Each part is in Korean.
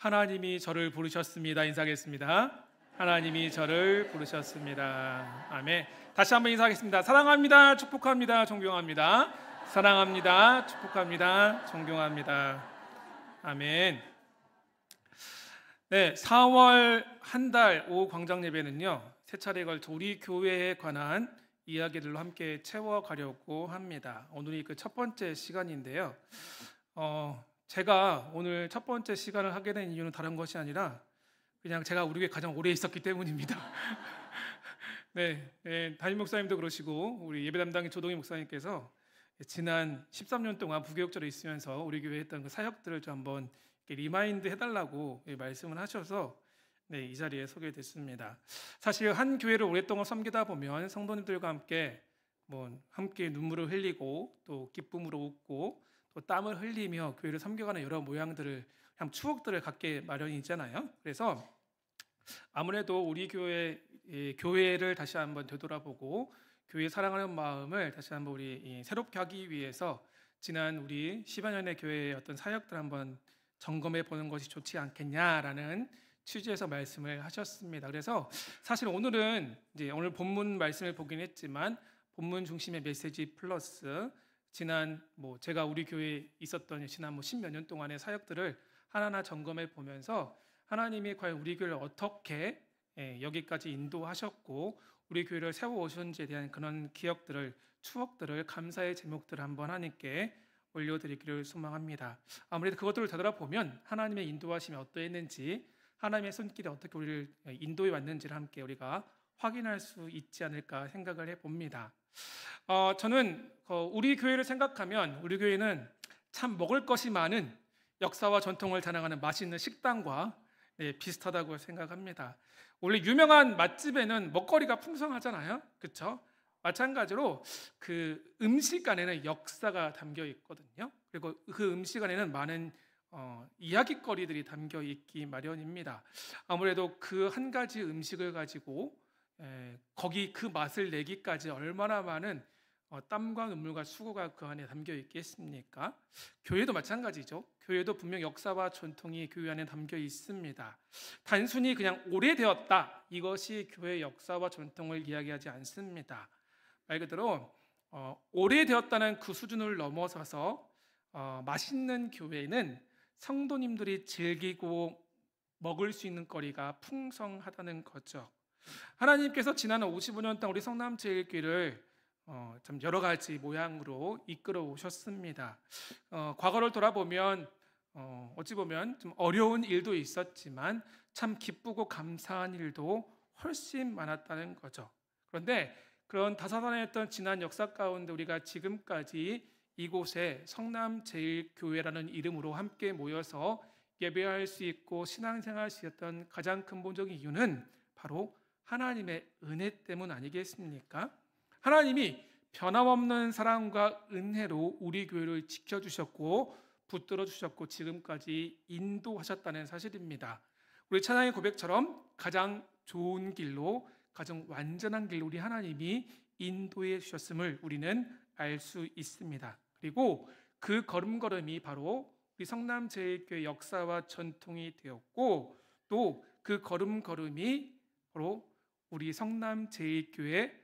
하나님이 저를 부르셨습니다. 인사하겠습니다. 하나님이 저를 부르셨습니다. 아멘. 다시 한번 인사하겠습니다. 사랑합니다. 축복합니다. 존경합니다. 사랑합니다. 축복합니다. 존경합니다. 아멘. 네, 4월 한 달 오후 광장 예배는요, 세 차례에 걸쳐 우리 교회에 관한 이야기들로 함께 채워가려고 합니다. 오늘이 그 첫 번째 시간인데요. 제가 오늘 첫 번째 시간을 하게 된 이유는 다른 것이 아니라 그냥 제가 우리 교회에 가장 오래 있었기 때문입니다. 네, 담임 목사님도 그러시고 우리 예배 담당인 조동희 목사님께서 지난 13년 동안 부교육자로 있으면서 우리 교회에 했던 그 사역들을 좀 한번 리마인드 해달라고 말씀을 하셔서 이 자리에 서게 됐습니다. 사실 한 교회를 오랫동안 섬기다 보면 성도님들과 함께 함께 눈물을 흘리고 또 기쁨으로 웃고 또 땀을 흘리며 교회를 섬겨가는 여러 모양들을 참 추억들을 갖게 마련이잖아요. 그래서 아무래도 우리 교회를 다시 한번 되돌아보고 교회 사랑하는 마음을 다시 한번 우리 새롭게 하기 위해서 지난 우리 10여 년의 교회의 어떤 사역들 한번 점검해 보는 것이 좋지 않겠냐라는 취지에서 말씀을 하셨습니다. 그래서 사실 오늘은 오늘 본문 말씀을 보긴 했지만 본문 중심의 메시지 플러스 지난 제가 우리 교회에 있었던 지난 10몇 년 동안의 사역들을 하나하나 점검해 보면서 하나님이 과연 우리 교회를 어떻게 여기까지 인도하셨고 우리 교회를 세워 오셨는지에 대한 그런 기억들을 추억들을 감사의 제목들을 한번 하나님께 올려드리기를 소망합니다. 아무래도 그것들을 되돌아보면 하나님의 인도하심이 어떠했는지 하나님의 손길이 어떻게 우리를 인도해 왔는지를 함께 우리가 확인할 수 있지 않을까 생각을 해봅니다. 저는 우리 교회를 생각하면 우리 교회는 참 먹을 것이 많은 역사와 전통을 자랑하는 맛있는 식당과 비슷하다고 생각합니다. 원래 유명한 맛집에는 먹거리가 풍성하잖아요, 그렇죠? 마찬가지로 그 음식 안에는 역사가 담겨 있거든요. 그리고 그 음식 안에는 많은 이야깃거리들이 담겨 있기 마련입니다. 아무래도 그 한 가지 음식을 가지고 거기 그 맛을 내기까지 얼마나 많은 땀과 눈물과 수고가 그 안에 담겨 있겠습니까? 교회도 마찬가지죠. 교회도 분명 역사와 전통이 교회 안에 담겨 있습니다. 단순히 그냥 오래되었다, 이것이 교회의 역사와 전통을 이야기하지 않습니다. 말 그대로 오래되었다는 그 수준을 넘어서서 맛있는 교회는 성도님들이 즐기고 먹을 수 있는 거리가 풍성하다는 거죠. 하나님께서 지난 55년 동안 우리 성남제일교회를 참 여러 가지 모양으로 이끌어 오셨습니다. 과거를 돌아보면 어찌 보면 좀 어려운 일도 있었지만 참 기쁘고 감사한 일도 훨씬 많았다는 거죠. 그런데 그런 다사다난했던 지난 역사 가운데 우리가 지금까지 이곳에 성남제일교회라는 이름으로 함께 모여서 예배할 수 있고 신앙생활할 수 있었던 가장 근본적인 이유는 바로 하나님의 은혜 때문 아니겠습니까? 하나님이 변함없는 사랑과 은혜로 우리 교회를 지켜주셨고 붙들어 주셨고 지금까지 인도하셨다는 사실입니다. 우리 찬양의 고백처럼 가장 좋은 길로 가장 완전한 길로 우리 하나님이 인도해 주셨음을 우리는 알 수 있습니다. 그리고 그 걸음걸음이 바로 우리 성남제일교회 역사와 전통이 되었고 또 그 걸음걸음이 바로 우리 성남제일교회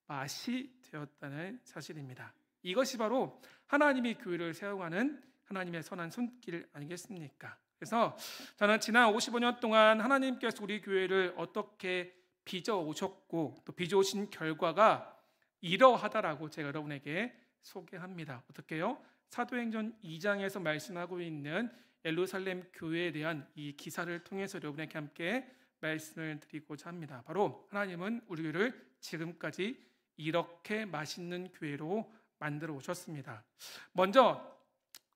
맛이 되었다는 사실입니다. 이것이 바로 하나님이 교회를 세워가는 하나님의 선한 손길 아니겠습니까? 그래서 저는 지난 55년 동안 하나님께서 우리 교회를 어떻게 빚어오셨고 또 빚어오신 결과가 이러하다라고 제가 여러분에게 소개합니다. 어떻게요? 사도행전 2장에서 말씀하고 있는 예루살렘 교회에 대한 이 기사를 통해서 여러분에게 함께 말씀을 드리고자 합니다. 바로 하나님은 우리 교회를 지금까지 이렇게 맛있는 교회로 만들어 오셨습니다. 먼저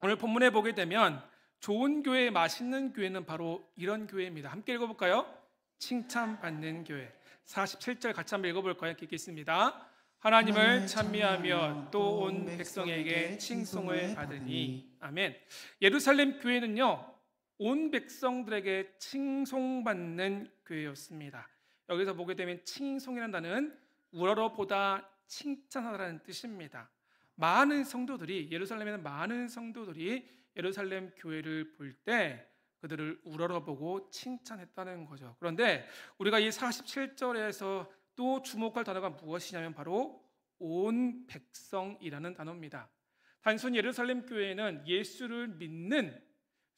오늘 본문에 보게 되면 좋은 교회, 맛있는 교회는 바로 이런 교회입니다. 함께 읽어볼까요? 칭찬받는 교회. 47절 같이 한번 읽어볼까요? 읽겠습니다. 하나님을 찬미하며 또 온 백성에게 칭송을 받으니. 아멘. 예루살렘 교회는요, 온 백성들에게 칭송받는 교회였습니다. 여기서 보게 되면 칭송이라는 단어는 우러러보다 칭찬하다라는 뜻입니다. 많은 성도들이 예루살렘에는 많은 성도들이 예루살렘 교회를 볼 때 그들을 우러러보고 칭찬했다는 거죠. 그런데 우리가 이 47절에서 또 주목할 단어가 무엇이냐면 바로 온 백성이라는 단어입니다. 단순히 예루살렘 교회는 예수를 믿는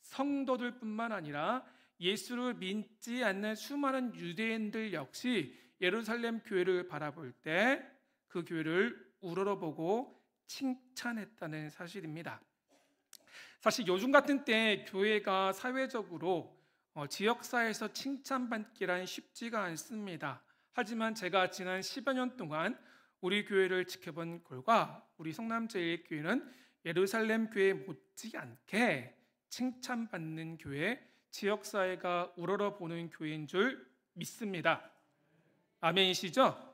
성도들뿐만 아니라 예수를 믿지 않는 수많은 유대인들 역시 예루살렘 교회를 바라볼 때 그 교회를 우러러보고 칭찬했다는 사실입니다. 사실 요즘 같은 때 교회가 사회적으로 지역사회에서 칭찬받기란 쉽지가 않습니다. 하지만 제가 지난 10여 년 동안 우리 교회를 지켜본 결과 우리 성남제일교회는 예루살렘 교회 못지않게 칭찬받는 교회, 지역사회가 우러러보는 교회인 줄 믿습니다. 아멘이시죠?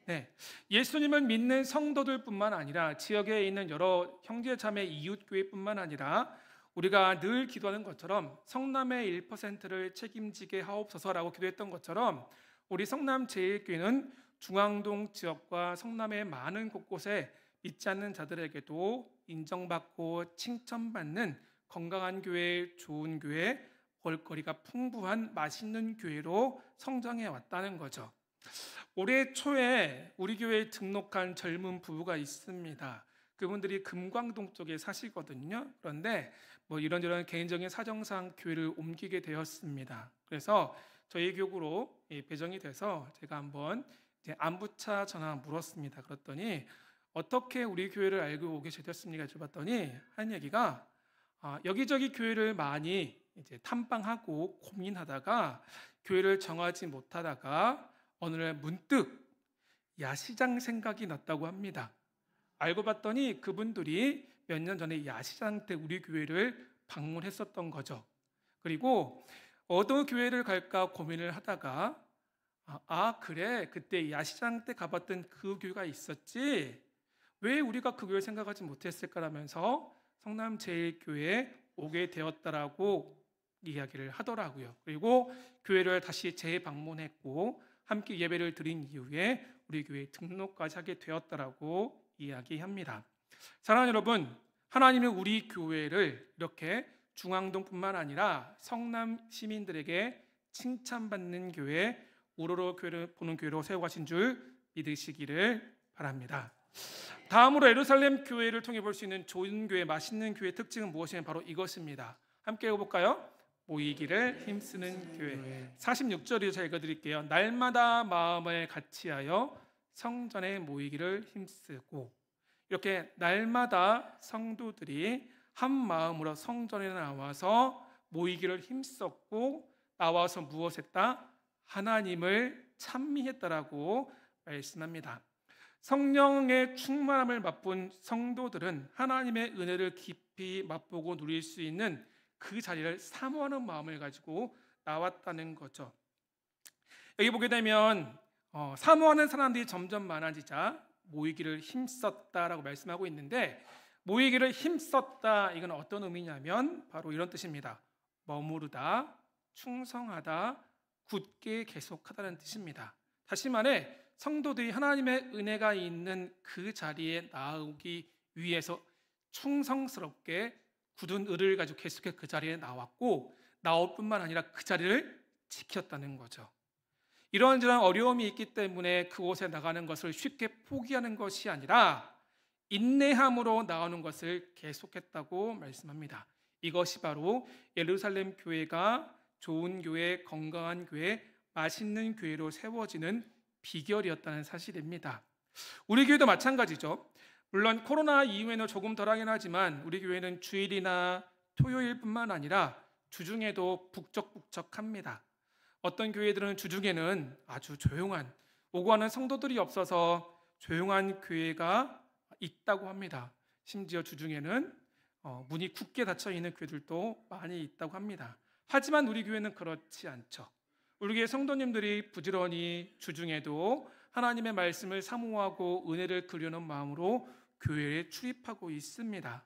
네, 예수님을 믿는 성도들뿐만 아니라 지역에 있는 여러 형제자매 이웃교회뿐만 아니라 우리가 늘 기도하는 것처럼 성남의 1%를 책임지게 하옵소서라고 기도했던 것처럼 우리 성남제일교회는 중앙동 지역과 성남의 많은 곳곳에 믿지 않는 자들에게도 인정받고 칭찬받는 건강한 교회, 좋은 교회, 볼거리가 풍부한 맛있는 교회로 성장해 왔다는 거죠. 올해 초에 우리 교회에 등록한 젊은 부부가 있습니다. 그분들이 금광동 쪽에 사시거든요. 그런데 이런저런 개인적인 사정상 교회를 옮기게 되었습니다. 그래서 저희 교구로 배정이 돼서 제가 한번 안부차 전화 물었습니다. 그랬더니 어떻게 우리 교회를 알고 오게 되셨습니까? 여쭤봤더니 한 얘기가 여기저기 교회를 많이 이제 탐방하고 고민하다가 교회를 정하지 못하다가 어느 날 문득 야시장 생각이 났다고 합니다. 알고 봤더니 그분들이 몇 년 전에 야시장 때 우리 교회를 방문했었던 거죠. 그리고 어느 교회를 갈까 고민을 하다가 그래, 그때 야시장 때 가봤던 그 교회가 있었지, 왜 우리가 그 교회를 생각하지 못했을까라면서 성남제일교회에 오게 되었다라고 이야기를 하더라고요. 그리고 교회를 다시 재방문했고 함께 예배를 드린 이후에 우리 교회에 등록까지 하게 되었다라고 이야기합니다. 사랑하는 여러분, 하나님은 우리 교회를 이렇게 중앙동뿐만 아니라 성남 시민들에게 칭찬받는 교회, 우러러 교회를 보는 교회로 세워가신 줄 믿으시기를 바랍니다. 다음으로 예루살렘 교회를 통해 볼 수 있는 좋은 교회, 맛있는 교회의 특징은 무엇이냐면 바로 이것입니다. 함께 읽어볼까요? 모이기를 힘쓰는 교회. 46절을 제가 읽어드릴게요. 날마다 마음을 같이하여 성전에 모이기를 힘쓰고, 이렇게 날마다 성도들이 한 마음으로 성전에 나와서 모이기를 힘썼고, 나와서 무엇했다? 하나님을 찬미했다라고 말씀합니다. 성령의 충만함을 맛본 성도들은 하나님의 은혜를 깊이 맛보고 누릴 수 있는 그 자리를 사모하는 마음을 가지고 나왔다는 거죠. 여기 보게 되면 사모하는 사람들이 점점 많아지자 모이기를 힘썼다라고 말씀하고 있는데, 모이기를 힘썼다, 이건 어떤 의미냐면 바로 이런 뜻입니다. 머무르다, 충성하다, 굳게 계속하다는 뜻입니다. 다시 말해 성도들이 하나님의 은혜가 있는 그 자리에 나오기 위해서 충성스럽게 굳은 의를 가지고 계속해 그 자리에 나왔고, 나올 뿐만 아니라 그 자리를 지켰다는 거죠. 이러한 어려움이 있기 때문에 그곳에 나가는 것을 쉽게 포기하는 것이 아니라 인내함으로 나오는 것을 계속했다고 말씀합니다. 이것이 바로 예루살렘 교회가 좋은 교회, 건강한 교회, 맛있는 교회로 세워지는 비결이었다는 사실입니다. 우리 교회도 마찬가지죠. 물론 코로나 이후에는 조금 덜하긴 하지만 우리 교회는 주일이나 토요일뿐만 아니라 주중에도 북적북적합니다. 어떤 교회들은 주중에는 아주 조용한, 오고 가는 성도들이 없어서 조용한 교회가 있다고 합니다. 심지어 주중에는 문이 굳게 닫혀 있는 교회들도 많이 있다고 합니다. 하지만 우리 교회는 그렇지 않죠. 우리 교회 성도님들이 부지런히 주중에도 하나님의 말씀을 사모하고 은혜를 그리는 마음으로 교회에 출입하고 있습니다.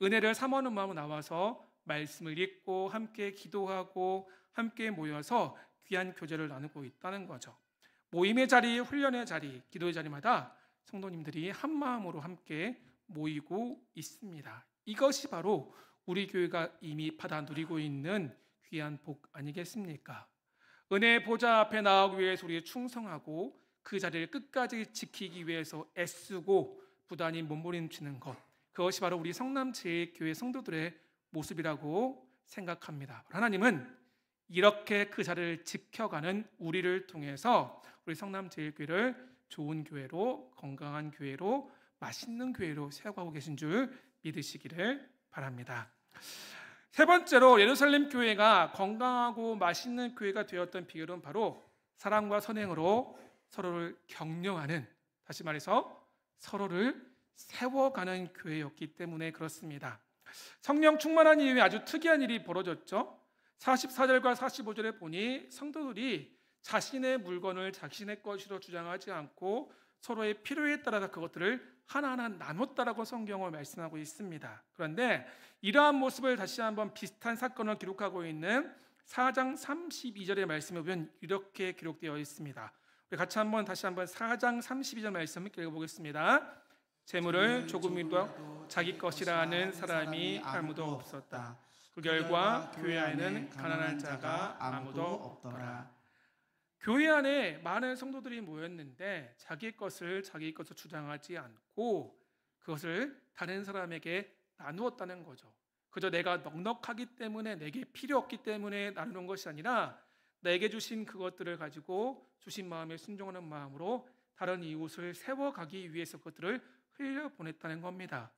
은혜를 사모하는 마음으로 나와서 말씀을 읽고 함께 기도하고 함께 모여서 귀한 교제를 나누고 있다는 거죠. 모임의 자리, 훈련의 자리, 기도의 자리마다 성도님들이 한 마음으로 함께 모이고 있습니다. 이것이 바로 우리 교회가 이미 받아 누리고 있는 귀한 복 아니겠습니까? 은혜의 보좌 앞에 나오기 위해서 우리 충성하고 그 자리를 끝까지 지키기 위해서 애쓰고 부단히 몸부림치는 것, 그것이 바로 우리 성남제일교회 성도들의 모습이라고 생각합니다. 하나님은 이렇게 그 자리를 지켜가는 우리를 통해서 우리 성남제일교회를 좋은 교회로, 건강한 교회로, 맛있는 교회로 세워가고 계신 줄 믿으시기를 바랍니다. 세 번째로 예루살렘 교회가 건강하고 맛있는 교회가 되었던 비결은 바로 사랑과 선행으로 서로를 격려하는, 다시 말해서 서로를 세워가는 교회였기 때문에 그렇습니다. 성령 충만한 이후에 아주 특이한 일이 벌어졌죠. 44절과 45절에 보니 성도들이 자신의 물건을 자신의 것으로 주장하지 않고 서로의 필요에 따라서 그것들을 하나하나 나눴다라고 성경을 말씀하고 있습니다. 그런데 이러한 모습을 다시 한번 비슷한 사건을 기록하고 있는 4장 32절의 말씀에 보면 이렇게 기록되어 있습니다. 우리 같이 다시 한번 4장 32절 말씀을 읽어보겠습니다. 재물을 조금이라도 자기 것이라 하는 사람이 아무도 없었다. 그 결과 교회 안에는 가난한 자가 아무도 없더라. 교회 안에 많은 성도들이 모였는데 자기 것을 주장하지 않고 그것을 다른 사람에게 나누었다는 거죠. 그저 내가 넉넉하기 때문에, 내게 필요 없기 때문에 나누는 것이 아니라 내게 주신 그것들을 가지고 주신 마음에 순종하는 마음으로 다른 이웃을 세워가기 위해서 그것들을 흘려보냈다는 겁니다.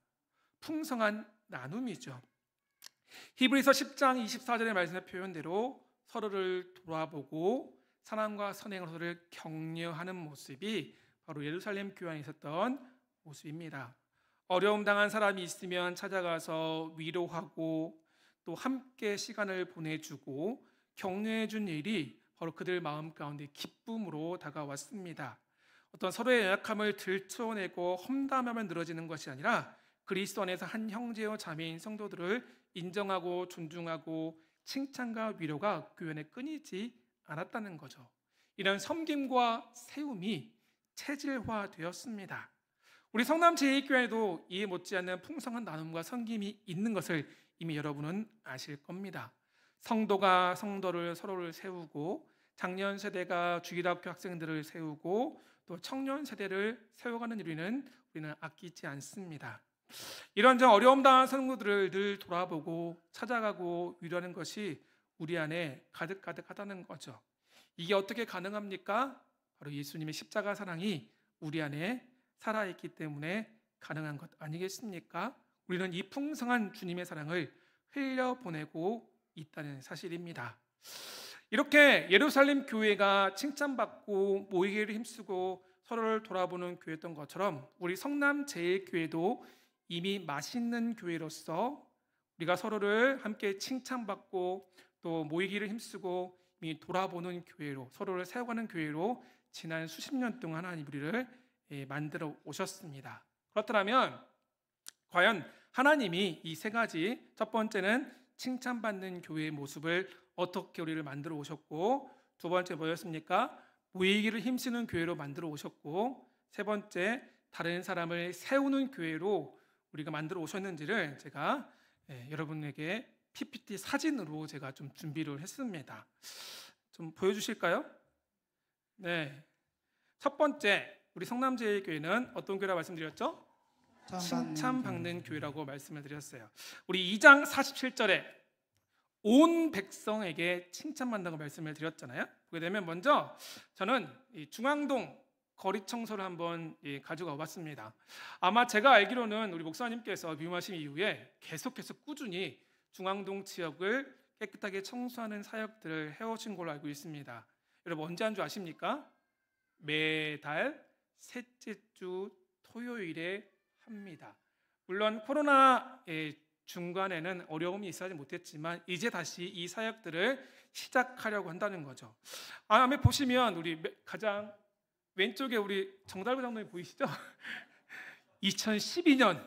풍성한 나눔이죠. 히브리서 10장 24절의 말씀의 표현대로 서로를 돌아보고 사랑과 선행으로 서로를 격려하는 모습이 바로 예루살렘 교회 안에 있었던 모습입니다. 어려움 당한 사람이 있으면 찾아가서 위로하고 또 함께 시간을 보내주고 격려해 준 일이 바로 그들 마음 가운데 기쁨으로 다가왔습니다. 어떤 서로의 연약함을 들춰내고 험담하면 늘어지는 것이 아니라 그리스도 안에서 한 형제요 자매인 성도들을 인정하고 존중하고 칭찬과 위로가 교회 안에 끊이지 않았다는 거죠. 이런 섬김과 세움이 체질화되었습니다. 우리 성남제일교회도 이에 못지않는 풍성한 나눔과 섬김이 있는 것을 이미 여러분은 아실 겁니다. 성도가 성도를 서로를 세우고 장년 세대가 주일학교 학생들을 세우고 또 청년 세대를 세워가는 일은 우리는 아끼지 않습니다. 이런 어려움 당한 성도들을 늘 돌아보고 찾아가고 위로하는 것이 우리 안에 가득가득하다는 거죠. 이게 어떻게 가능합니까? 바로 예수님의 십자가 사랑이 우리 안에 살아있기 때문에 가능한 것 아니겠습니까? 우리는 이 풍성한 주님의 사랑을 흘려보내고 있다는 사실입니다. 이렇게 예루살렘 교회가 칭찬받고 모이기를 힘쓰고 서로를 돌아보는 교회였던 것처럼 우리 성남제일교회도 이미 맛있는 교회로서 우리가 서로를 함께 칭찬받고 또 모이기를 힘쓰고 이미 돌아보는 교회로, 서로를 세워가는 교회로 지난 수십 년 동안 하나님 우리를 만들어 오셨습니다. 그렇다면 과연 하나님이 이 세 가지, 첫 번째는 칭찬받는 교회의 모습을 어떻게 우리를 만들어 오셨고, 두 번째 뭐였습니까? 모이기를 힘쓰는 교회로 만들어 오셨고, 세 번째 다른 사람을 세우는 교회로 우리가 만들어 오셨는지를 제가 여러분에게 PPT 사진으로 제가 좀 준비를 했습니다. 좀 보여주실까요? 네. 첫 번째, 우리 성남제일교회는 어떤 교회라고 말씀드렸죠? 칭찬받는 교회라고 말씀을 드렸어요. 우리 2장 47절에 온 백성에게 칭찬받는다고 말씀을 드렸잖아요. 보게 되면 먼저 저는 이 중앙동 거리 청소를 한번 가져가 봤습니다. 아마 제가 알기로는 우리 목사님께서 미움하신 이후에 계속해서 꾸준히 중앙동 지역을 깨끗하게 청소하는 사역들을 해오신 걸로 알고 있습니다. 여러분 언제 한 줄 아십니까? 매달 셋째 주 토요일에 합니다. 물론 코로나 중간에는 어려움이 있어야지 못했지만 이제 다시 이 사역들을 시작하려고 한다는 거죠. 아마 보시면 우리 가장 왼쪽에 우리 정달구 장로님 보이시죠? 2012년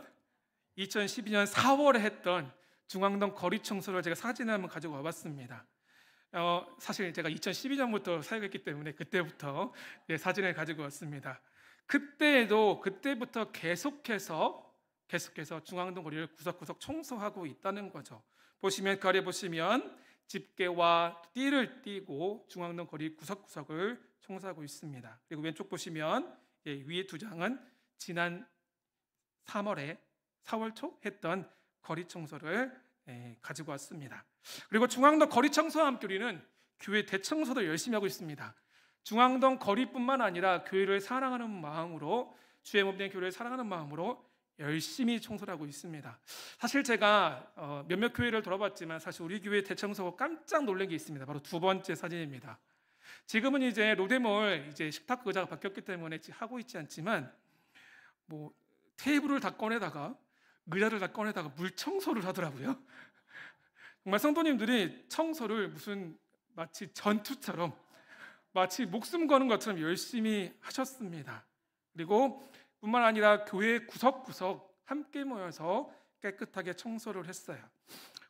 4월에 했던 중앙동 거리 청소를 제가 사진을 한번 가지고 와봤습니다. 사실 제가 2012년부터 사역했기 때문에 그때부터 사진을 가지고 왔습니다. 그때부터 계속해서 중앙동 거리를 구석구석 청소하고 있다는 거죠. 보시면 그 아래 보시면 집게와 띠를 띠고 중앙동 거리 구석구석을 청소하고 있습니다. 그리고 왼쪽 보시면 위에 두 장은 지난 4월 초 했던 거리 청소를 가지고 왔습니다. 그리고 중앙동 거리 청소와 함께 우리는 교회 대청소도 열심히 하고 있습니다. 중앙동 거리뿐만 아니라 교회를 사랑하는 마음으로, 주의 몸 된 교회를 사랑하는 마음으로 열심히 청소를 하고 있습니다. 사실 제가 몇몇 교회를 돌아봤지만 사실 우리 교회 대청소가 깜짝 놀란 게 있습니다. 바로 두 번째 사진입니다. 지금은 이제 로데몰 이제 식탁 의자가 바뀌었기 때문에 하고 있지 않지만 뭐 테이블을 다 꺼내다가 의자를 다 꺼내다가 물 청소를 하더라고요. 정말 성도님들이 청소를 무슨 마치 전투처럼, 마치 목숨 거는 것처럼 열심히 하셨습니다. 그리고 뿐만 아니라 교회 구석구석 함께 모여서 깨끗하게 청소를 했어요.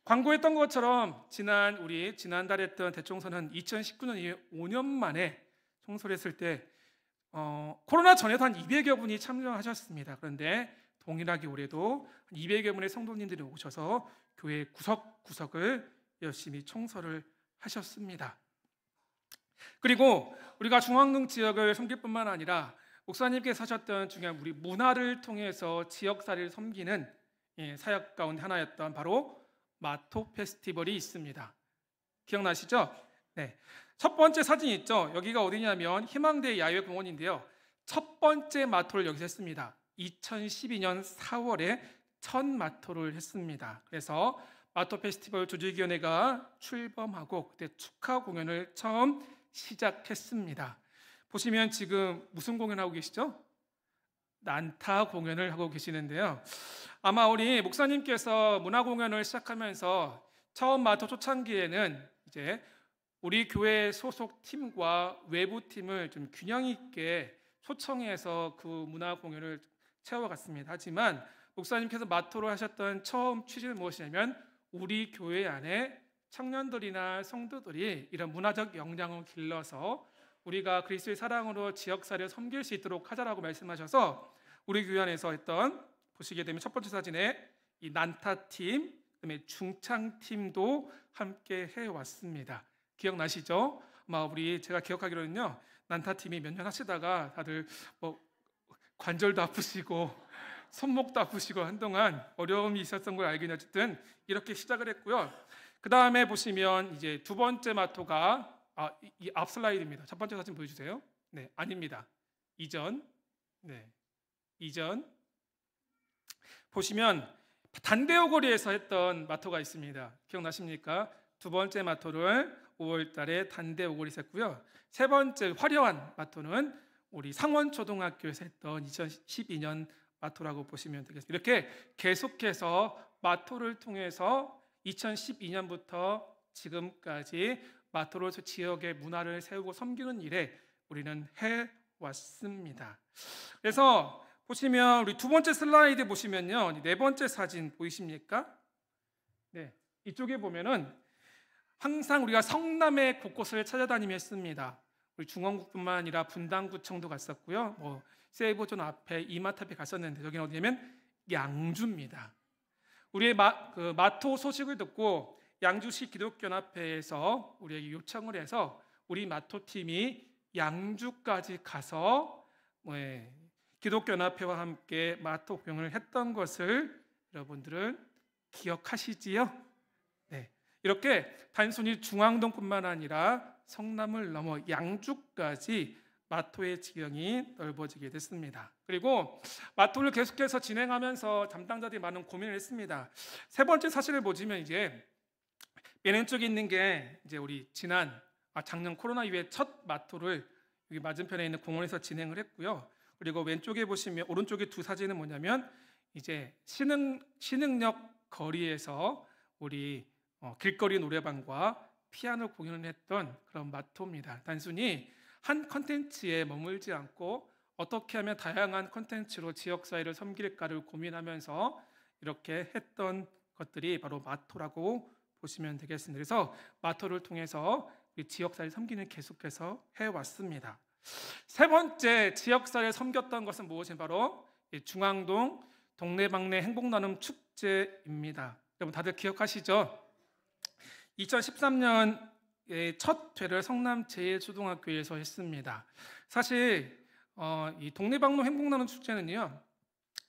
광고했던 것처럼 지난달에 했던 대청소는 2019년 이후에 5년 만에 청소를 했을 때 코로나 전에도 한 200여 분이 참여하셨습니다. 그런데 동일하게 올해도 200여 분의 성도님들이 오셔서 교회 구석구석을 열심히 청소를 하셨습니다. 그리고 우리가 중앙동 지역을 섬길 뿐만 아니라 목사님께서 하셨던 중요한 우리 문화를 통해서 지역사회를 섬기는 사역 가운데 하나였던 바로 마토 페스티벌이 있습니다. 기억나시죠? 네. 첫 번째 사진 있죠? 여기가 어디냐면 희망대 야외공원인데요. 첫 번째 마토를 여기서 했습니다. 2012년 4월에 첫 마토를 했습니다. 그래서 마토 페스티벌 조직위원회가 출범하고 그때 축하 공연을 처음 시작했습니다. 보시면 지금 무슨 공연하고 계시죠? 난타 공연을 하고 계시는데요. 아마 우리 목사님께서 문화 공연을 시작하면서 처음 마토 초창기에는 이제 우리 교회 소속 팀과 외부 팀을 좀 균형 있게 초청해서 그 문화 공연을 채워갔습니다. 하지만 목사님께서 마토를 하셨던 처음 취지는 무엇이냐면 우리 교회 안에 청년들이나 성도들이 이런 문화적 역량을 길러서 우리가 그리스도의 사랑으로 지역사회를 섬길 수 있도록 하자라고 말씀하셔서 우리 교회 안에서 했던, 보시게 되면 첫 번째 사진에 이 난타팀, 그다음에 중창팀도 함께 해왔습니다. 기억나시죠? 아마 제가 기억하기로는요, 난타팀이 몇 년 하시다가 다들 뭐 관절도 아프시고 손목도 아프시고 한동안 어려움이 있었던 걸 알긴 어쨌든 이렇게 시작을 했고요. 그 다음에 보시면 이제 두 번째 마토가 이 앞 슬라이드입니다. 첫 번째 사진 보여주세요. 네, 아닙니다. 이전 보시면 단대오 거리에서 했던 마토가 있습니다. 기억나십니까? 두 번째 마토를 5월 달에 단대오 거리에서 했고요. 세 번째 화려한 마토는 우리 상원초등학교에서 했던 2012년 마토라고 보시면 되겠습니다. 이렇게 계속해서 마토를 통해서 2012년부터 지금까지 마토로 지역의 문화를 세우고 섬기는 일에 우리는 해왔습니다. 그래서 보시면 우리 두 번째 슬라이드 보시면요, 네 번째 사진 보이십니까? 네, 이쪽에 보면은 항상 우리가 성남의 곳곳을 찾아다니며 했습니다. 우리 중원구뿐만 아니라 분당구청도 갔었고요. 뭐 세이버존 앞에 이마트 앞에 갔었는데 여기는 어디냐면 양주입니다. 우리의 마토 소식을 듣고 양주시 기독교연합회에서 우리에게 요청을 해서 우리 마토 팀이 양주까지 가서 기독교연합회와 함께 마토 공연을 했던 것을 여러분들은 기억하시지요? 네, 이렇게 단순히 중앙동뿐만 아니라 성남을 넘어 양주까지 마토의 지경이 넓어지게 됐습니다. 그리고 마토를 계속해서 진행하면서 담당자들이 많은 고민을 했습니다. 세 번째 사실을 보시면 이제 왼쪽에 있는 게 이제 우리 작년 코로나 이후에 첫 마토를 여기 맞은편에 있는 공원에서 진행을 했고요. 그리고 왼쪽에 보시면 오른쪽에 두 사진은 뭐냐면 이제 신흥역 거리에서 우리 길거리 노래방과 피아노 공연을 했던 그런 마토입니다. 단순히 한 컨텐츠에 머물지 않고 어떻게 하면 다양한 컨텐츠로 지역사회를 섬길까를 고민하면서 이렇게 했던 것들이 바로 마토라고 보시면 되겠습니다. 그래서 마토를 통해서 지역사회를 섬기는 계속해서 해왔습니다. 세 번째 지역사회를 섬겼던 것은 무엇이냐, 바로 중앙동 동네방네 행복나눔 축제입니다. 여러분 다들 기억하시죠? 2013년에 첫 회를 성남 제1초등학교에서 했습니다. 사실 이 동네방문 행복나눔 축제는요,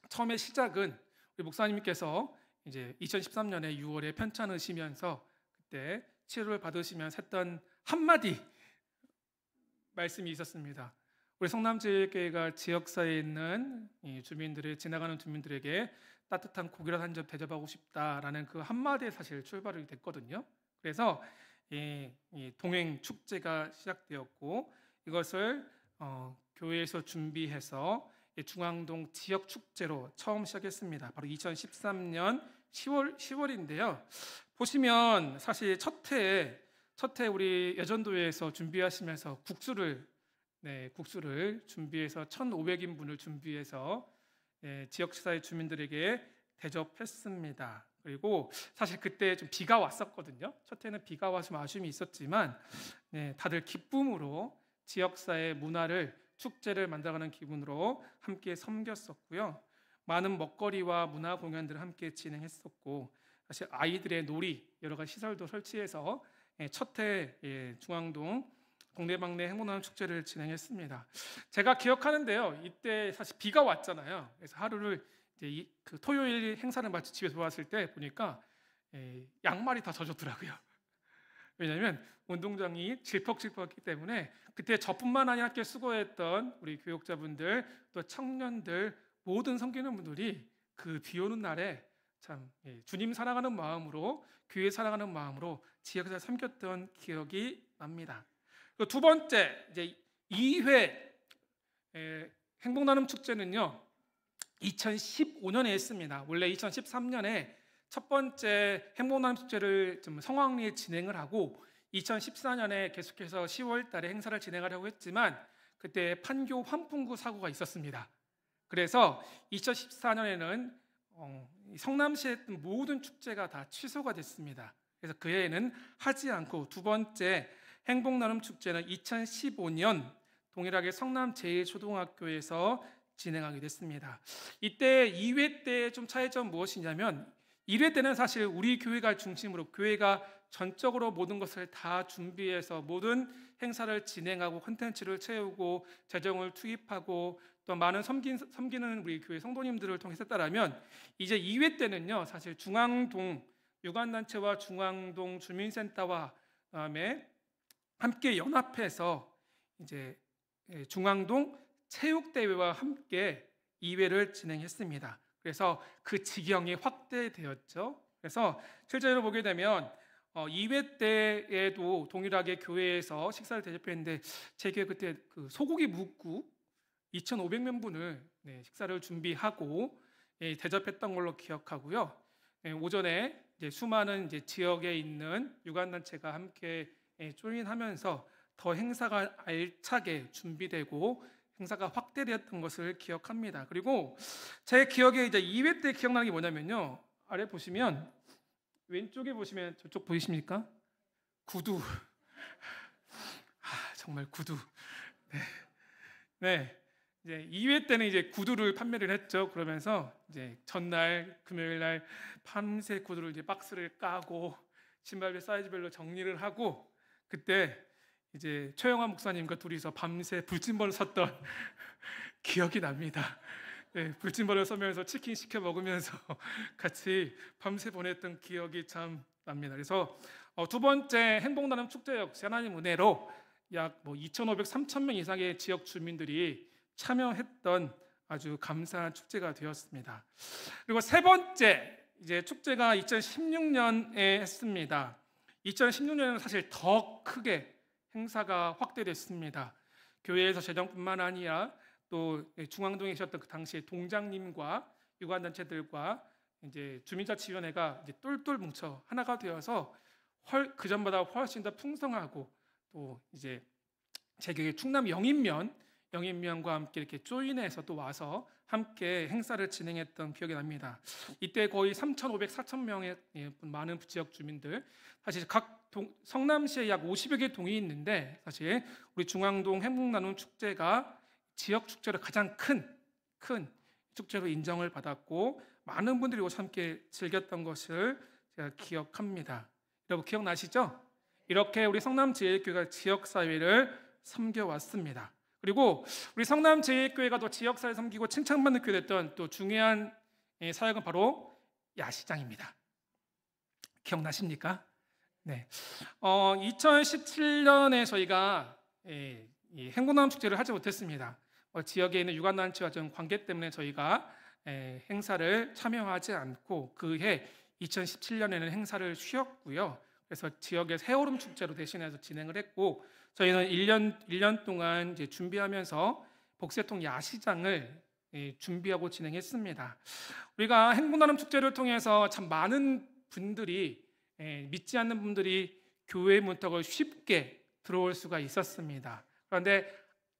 처음에 시작은 우리 목사님께서 이제 2013년에 6월에 편찬하시면서 그때 치료를 받으시면서 했던 한마디 말씀이 있었습니다. 우리 성남제일교회가 지역사회에 있는 이 주민들을 지나가는 주민들에게 따뜻한 고기를 한 점 대접하고 싶다라는 그 한마디에 사실 출발이 됐거든요. 그래서 이 동행 축제가 시작되었고, 이것을 교회에서 준비해서 중앙동 지역 축제로 처음 시작했습니다. 바로 2013년 10월인데요. 보시면 사실 첫 해에 우리 여전도에서 준비하시면서 국수를 준비해서 1,500인분을 준비해서 지역사회 주민들에게 대접했습니다. 그리고 사실 그때 좀 비가 왔었거든요. 첫 해는 비가 와서 좀 아쉬움이 있었지만 다들 기쁨으로 지역사회 문화를, 축제를 만들어가는 기분으로 함께 섬겼었고요. 많은 먹거리와 문화 공연들을 함께 진행했었고, 사실 아이들의 놀이, 여러 가지 시설도 설치해서 첫 해 중앙동 동네방네 행복나눔 축제를 진행했습니다. 제가 기억하는데요, 이때 사실 비가 왔잖아요. 그래서 하루를 이제 그 토요일 행사를 마치 집에 돌아왔을 때 보니까 양말이 다 젖었더라고요. 왜냐하면 운동장이 질퍽질퍽했기 때문에 그때 저뿐만 아니라 함께 수고했던 우리 교육자분들, 또 청년들, 모든 섬기는 분들이 그 비 오는 날에 참 주님 사랑하는 마음으로, 교회 사랑하는 마음으로 지역에서 섬겼던 기억이 납니다. 두 번째, 이제 2회 행복나눔 축제는요, 2015년에 했습니다. 원래 2013년에 첫 번째 행복나눔 축제를 좀 성황리에 진행을 하고 2014년에 계속해서 10월 달에 행사를 진행하려고 했지만 그때 판교 환풍구 사고가 있었습니다. 그래서 2014년에는 성남시에 했던 모든 축제가 다 취소가 됐습니다. 그래서 그 해에는 하지 않고 두 번째 행복나눔 축제는 2015년 동일하게 성남 제1초등학교에서 진행하게 됐습니다. 이때 2회 때 좀 차이점은 무엇이냐면 1회 때는 사실 우리 교회가 중심으로, 교회가 전적으로 모든 것을 다 준비해서 모든 행사를 진행하고 콘텐츠를 채우고 재정을 투입하고 또 많은 섬기는 우리 교회 성도님들을 통해서 했다라면, 이제 2회 때는요, 사실 중앙동 유관단체와 중앙동 주민센터와 그다음에 함께 연합해서 이제 중앙동 체육대회와 함께 2회를 진행했습니다. 그래서 그 지경이 확대되었죠. 그래서 실제로 보게 되면 2회 때에도 동일하게 교회에서 식사를 대접했는데, 제 기억에 그때 그 소고기 묵국 2,500명분을 식사를 준비하고 대접했던 걸로 기억하고요. 오전에 이제 수많은 이제 지역에 있는 유관단체가 함께 조인하면서 더 행사가 알차게 준비되고 행사가 확대되었던 것을 기억합니다. 그리고 제 기억에 이제 2회 때 기억나는 게 뭐냐면요, 아래 보시면 왼쪽에 보시면 저쪽 보이십니까? 구두. 정말 구두. 네. 이제 2회 때는 이제 구두를 판매를 했죠. 그러면서 이제 전날 금요일 날 밤새 구두를 이제 박스를 까고 신발별 사이즈별로 정리를 하고, 그때 이제 최영환 목사님과 둘이서 밤새 불침번을 섰던 기억이 납니다. 불침번을 서면서 치킨 시켜 먹으면서 같이 밤새 보냈던 기억이 참 납니다. 그래서 두 번째 행복나눔 축제 역시 하나님 은혜로 약 2,500, 3,000명 이상의 지역 주민들이 참여했던 아주 감사한 축제가 되었습니다. 그리고 세 번째 이제 축제가 2016년에 했습니다. 2016년에는 사실 더 크게 행사가 확대됐습니다. 교회에서 재정뿐만 아니라 또 중앙동에 계셨던 그 당시에 동장님과 유관단체들과 이제 주민자치위원회가 이제 똘똘 뭉쳐 하나가 되어서 그 전보다 훨씬 더 풍성하고, 또 이제 제 기억에 충남 영인면과 함께 이렇게 조인해서 또 와서 함께 행사를 진행했던 기억이 납니다. 이때 거의 3,500, 4,000명의 많은 지역 주민들, 사실 각 성남시에 약 50여 개 동이 있는데 사실 우리 중앙동 행복나눔 축제가 지역 축제로 가장 큰 축제로 인정을 받았고 많은 분들이 오셔서 함께 즐겼던 것을 제가 기억합니다. 여러분 기억나시죠? 이렇게 우리 성남제일교회가 지역사회를 섬겨왔습니다. 그리고 우리 성남제일교회가 또 지역사회 섬기고 칭찬받는 교회 됐던 또 중요한 사역은 바로 야시장입니다. 기억나십니까? 네. 2017년에 저희가 이 행군남 축제를 하지 못했습니다. 지역에 있는 유관단체와 좀 관계 때문에 저희가 행사를 참여하지 않고 그해 2017년에는 행사를 쉬었고요. 그래서 지역의 새오름 축제로 대신해서 진행을 했고 저희는 1년 동안 이제 준비하면서 복세통 야시장을 준비하고 진행했습니다. 우리가 행군나눔 축제를 통해서 참 많은 분들이 믿지 않는 분들이 교회 문턱을 쉽게 들어올 수가 있었습니다. 그런데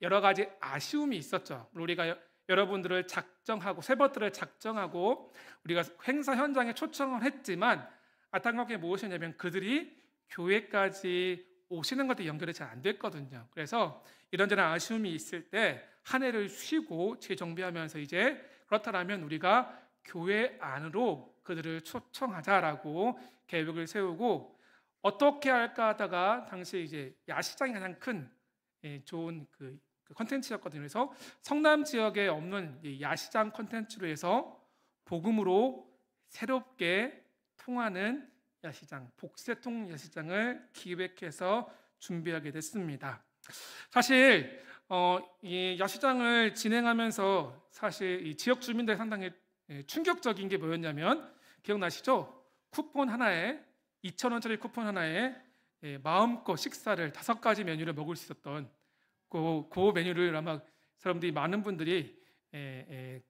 여러 가지 아쉬움이 있었죠. 우리가 여러분들을 작정하고 세버들을 작정하고 우리가 행사 현장에 초청을 했지만 안타깝게 무엇이냐면 그들이 교회까지 오시는 것도 연결이 잘 안 됐거든요. 그래서 이런저런 아쉬움이 있을 때 한 해를 쉬고 재정비하면서 이제 그렇다면 우리가 교회 안으로 그들을 초청하자라고 계획을 세우고 어떻게 할까 하다가 당시에 이제 야시장이 가장 큰 좋은 그 컨텐츠였거든요. 그래서 성남 지역에 없는 야시장 컨텐츠로 해서 복음으로 새롭게 통하는 야시장, 복세통 야시장을 기획해서 준비하게 됐습니다. 사실 이 야시장을 진행하면서 사실 이 지역 주민들 상당히 충격적인 게 뭐였냐면 기억나시죠? 쿠폰 하나에 2,000원짜리 쿠폰 하나에 마음껏 식사를 5가지 메뉴를 먹을 수 있었던 그 메뉴를 아마 사람들이 많은 분들이